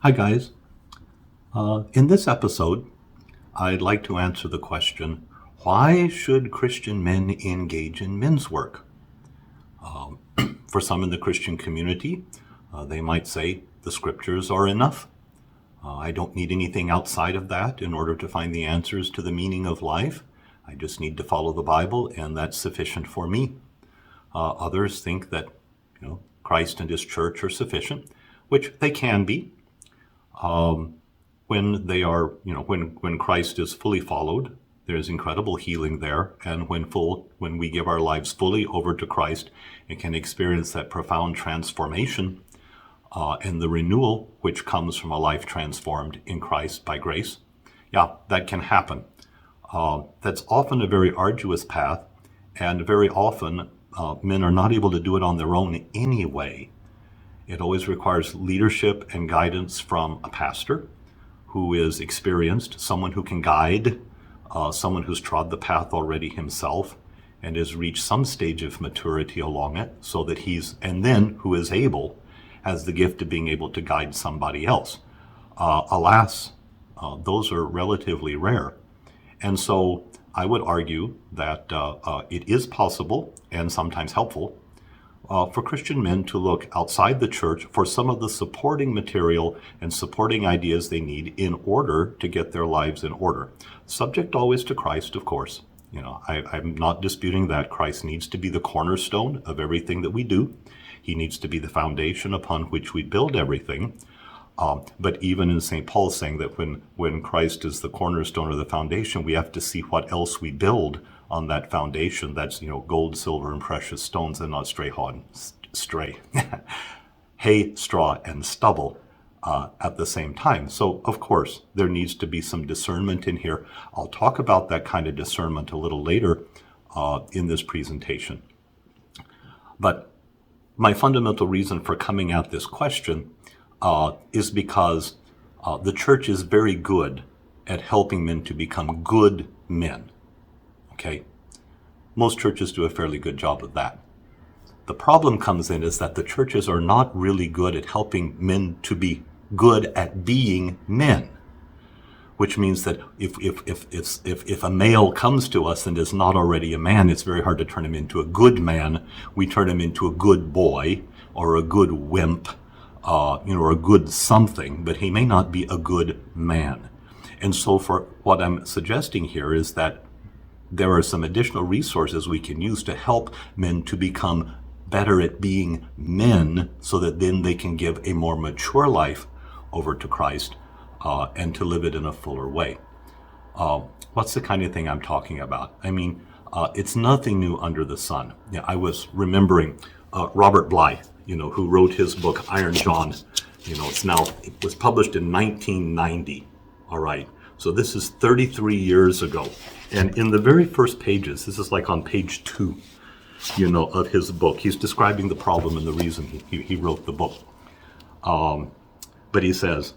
Hi, guys. In this episode, I'd like to answer the question, why should Christian men engage in men's work? For some in the Christian community, they might say the scriptures are enough. I don't need anything outside of that in order to find the answers to the meaning of life. I just need to follow the Bible, and that's sufficient for me. Others think that, Christ and his church are sufficient, which they can be. When they are, when Christ is fully followed, there's incredible healing there. And when we give our lives fully over to Christ and can experience that profound transformation and the renewal which comes from a life transformed in Christ by grace, that can happen. That's often a very arduous path, and very often men are not able to do it on their own anyway. It always requires leadership and guidance from a pastor who is experienced, someone who can guide, someone who's trod the path already himself and has reached some stage of maturity along it, so that and then who is able, has the gift of being able to guide somebody else. Alas, those are relatively rare. And so I would argue that it is possible and sometimes helpful for Christian men to look outside the church for some of the supporting material and supporting ideas they need in order to get their lives in order. Subject always to Christ, of course. I'm not disputing that Christ needs to be the cornerstone of everything that we do. He needs to be the foundation upon which we build everything. But even in St. Paul saying that when Christ is the cornerstone or the foundation, we have to see what else we build on that foundation. That's, gold, silver, and precious stones, and not hay, straw, and stubble at the same time. So, of course, there needs to be some discernment in here. I'll talk about that kind of discernment a little later in this presentation. But my fundamental reason for coming at this question is because the church is very good at helping men to become good men. Okay? Most churches do a fairly good job of that. The problem comes in is that the churches are not really good at helping men to be good at being men, which means that if a male comes to us and is not already a man, it's very hard to turn him into a good man. We turn him into a good boy or a good wimp, or a good something, but he may not be a good man. And so for what I'm suggesting here is that there are some additional resources we can use to help men to become better at being men, so that then they can give a more mature life over to Christ and to live it in a fuller way. What's the kind of thing I'm talking about? I mean, it's nothing new under the sun. I was remembering Robert Bly, who wrote his book Iron John. It was published in 1990. All right. So this is 33 years ago. And in the very first pages, this is like on page 2, of his book, he's describing the problem and the reason he wrote the book. But he says,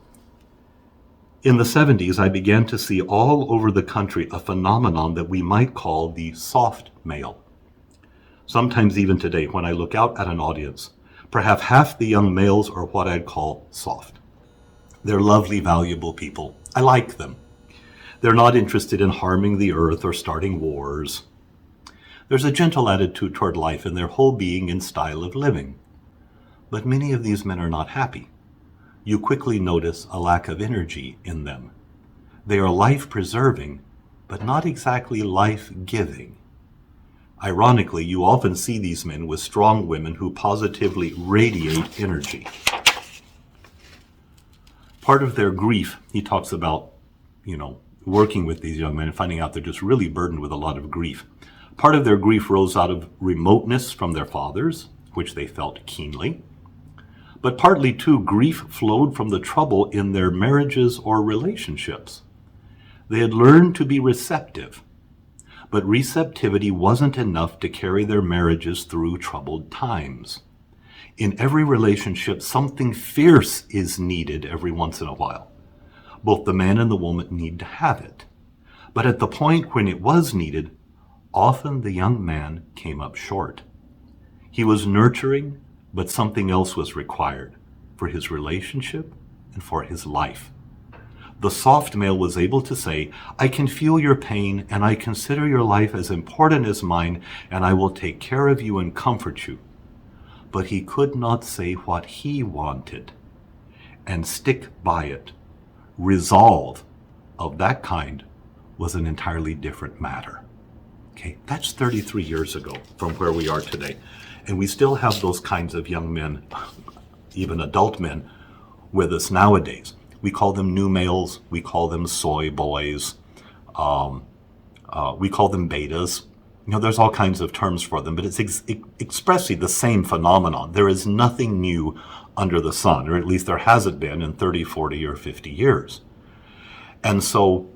in the 70s, I began to see all over the country a phenomenon that we might call the soft male. Sometimes even today, when I look out at an audience, perhaps half the young males are what I'd call soft. They're lovely, valuable people. I like them. They're not interested in harming the earth or starting wars. There's a gentle attitude toward life in their whole being and style of living. But many of these men are not happy. You quickly notice a lack of energy in them. They are life-preserving, but not exactly life-giving. Ironically, you often see these men with strong women who positively radiate energy. Part of their grief, he talks about, working with these young men and finding out they're just really burdened with a lot of grief. Part of their grief rose out of remoteness from their fathers, which they felt keenly. But partly, too, grief flowed from the trouble in their marriages or relationships. They had learned to be receptive, but receptivity wasn't enough to carry their marriages through troubled times. In every relationship, something fierce is needed every once in a while. Both the man and the woman need to have it. But at the point when it was needed, often the young man came up short. He was nurturing, but something else was required for his relationship and for his life. The soft male was able to say, I can feel your pain, and I consider your life as important as mine, and I will take care of you and comfort you. But he could not say what he wanted and stick by it. Resolve of that kind was an entirely different matter. Okay, that's 33 years ago from where we are today. And we still have those kinds of young men, even adult men, with us nowadays. We call them new males, we call them soy boys, we call them betas. You know, there's all kinds of terms for them, but it's expressly the same phenomenon. There is nothing new under the sun, or at least there hasn't been in 30, 40, or 50 years. And so,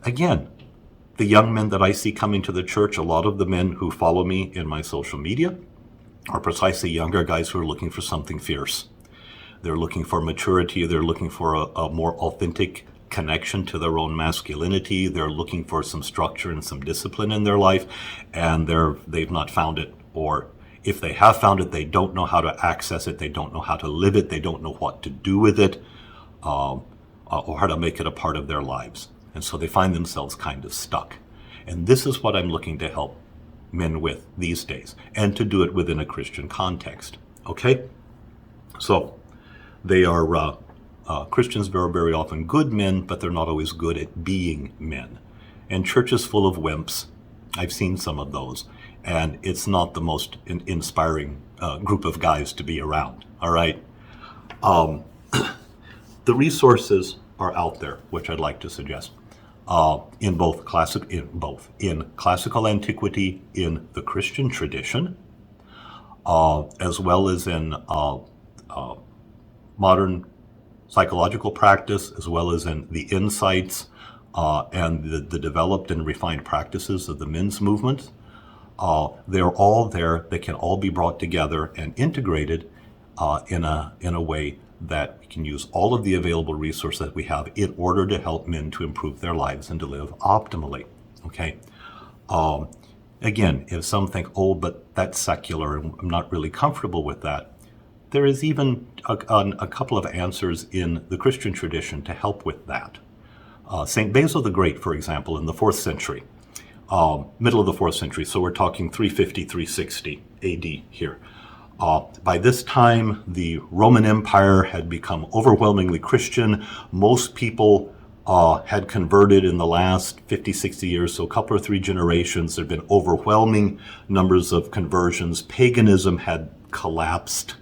again, the young men that I see coming to the church, a lot of the men who follow me in my social media, are precisely younger guys who are looking for something fierce. They're looking for maturity. They're looking for a more authentic connection to their own masculinity. They're looking for some structure and some discipline in their life, and they've not found it. Or if they have found it, they don't know how to access it. They don't know how to live it. They don't know what to do with it, or how to make it a part of their lives. And so they find themselves kind of stuck. And this is what I'm looking to help men with these days, and to do it within a Christian context. Okay? So they are Christians are very often good men, but they're not always good at being men. And churches full of wimps, I've seen some of those, and it's not the most inspiring group of guys to be around. All right? The resources are out there, which I'd like to suggest. In classical antiquity, in the Christian tradition, as well as in modern psychological practice, as well as in the insights and the developed and refined practices of the men's movement. They're all there. They can all be brought together and integrated in a way that we can use all of the available resources that we have in order to help men to improve their lives and to live optimally. Okay. Again, if some think, oh, but that's secular and I'm not really comfortable with that, there is even a couple of answers in the Christian tradition to help with that. St. Basil the Great, for example, in the 4th century, middle of the 4th century, so we're talking 350, 360 AD here. By this time, the Roman Empire had become overwhelmingly Christian. Most people had converted in the last 50, 60 years, so a couple or three generations. There had been overwhelming numbers of conversions. Paganism had collapsed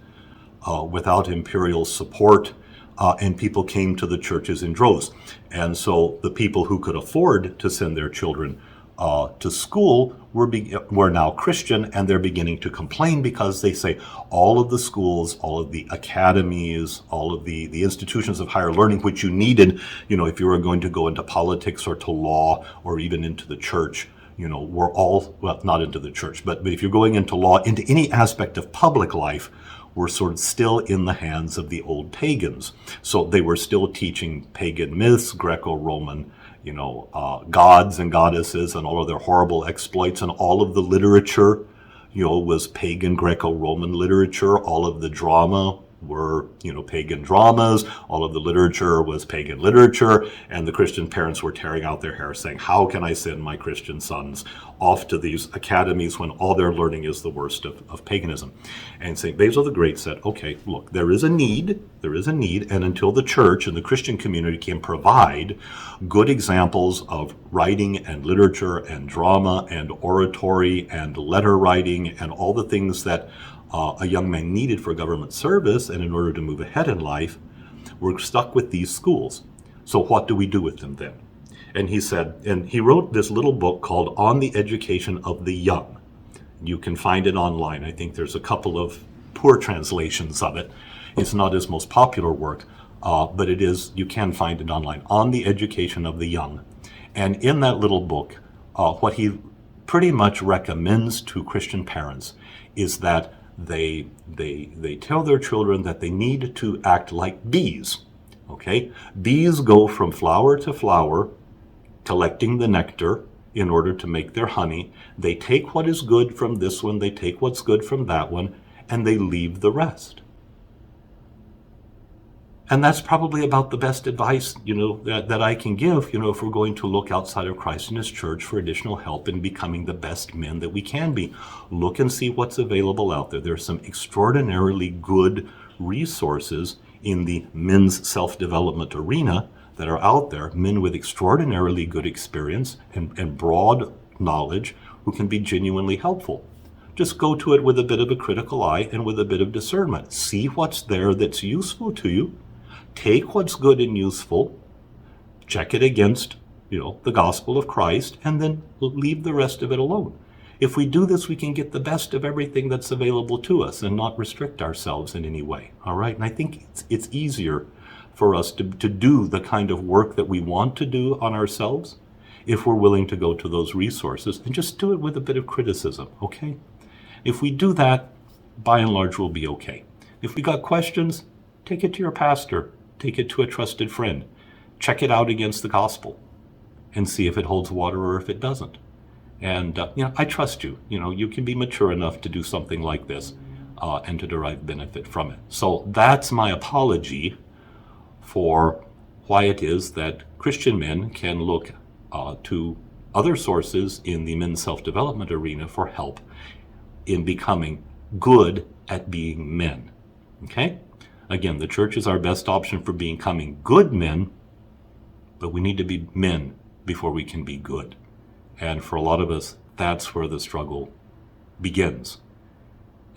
without imperial support, and people came to the churches in droves. And so the people who could afford to send their children to school were now Christian, and they're beginning to complain because they say all of the schools, all of the academies, all of the institutions of higher learning, which you needed, if you were going to go into politics or to law or even into the church, were all, well, not into the church, but if you're going into law, into any aspect of public life, were sort of still in the hands of the old pagans. So they were still teaching pagan myths, Greco-Roman, gods and goddesses and all of their horrible exploits, and all of the literature, was pagan Greco-Roman literature. All of the drama were, pagan dramas. All of the literature was pagan literature, and the Christian parents were tearing out their hair saying, how can I send my Christian sons off to these academies when all they're learning is the worst of paganism? And St. Basil the Great said, okay, look, there is a need, and until the church and the Christian community can provide good examples of writing and literature and drama and oratory and letter writing and all the things that a young man needed for government service and in order to move ahead in life, we're stuck with these schools. So what do we do with them then? And he said, and he wrote this little book called On the Education of the Young. You can find it online. I think there's a couple of poor translations of it. It's not his most popular work, but it is, you can find it online, On the Education of the Young. And in that little book, what he pretty much recommends to Christian parents is that they tell their children that they need to act like bees. Okay? Bees go from flower to flower, collecting the nectar in order to make their honey. They take what is good from this one, they take what's good from that one, and they leave the rest. And that's probably about the best advice, that I can give, if we're going to look outside of Christ and his church for additional help in becoming the best men that we can be. Look and see what's available out there. There's some extraordinarily good resources in the men's self-development arena that are out there, men with extraordinarily good experience and broad knowledge who can be genuinely helpful. Just go to it with a bit of a critical eye and with a bit of discernment. See what's there that's useful to you. Take what's good and useful, check it against, the gospel of Christ, and then leave the rest of it alone. If we do this, we can get the best of everything that's available to us and not restrict ourselves in any way. All right. And I think it's easier for us to do the kind of work that we want to do on ourselves if we're willing to go to those resources and just do it with a bit of criticism. Okay. If we do that, by and large, we'll be okay. If we got questions, take it to your pastor. Take it to a trusted friend. Check it out against the gospel and see if it holds water or if it doesn't. And, I trust you. You can be mature enough to do something like this and to derive benefit from it. So that's my apology for why it is that Christian men can look to other sources in the men's self-development arena for help in becoming good at being men. Okay? Again, the church is our best option for becoming good men, but we need to be men before we can be good. And for a lot of us, that's where the struggle begins.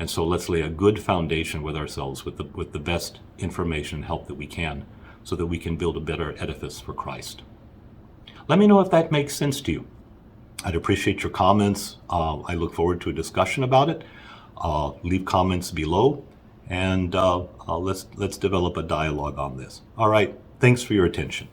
And so let's lay a good foundation with ourselves, with the best information and help that we can, so that we can build a better edifice for Christ. Let me know if that makes sense to you. I'd appreciate your comments. I look forward to a discussion about it. Leave comments below. And let's develop a dialogue on this. All right. Thanks for your attention.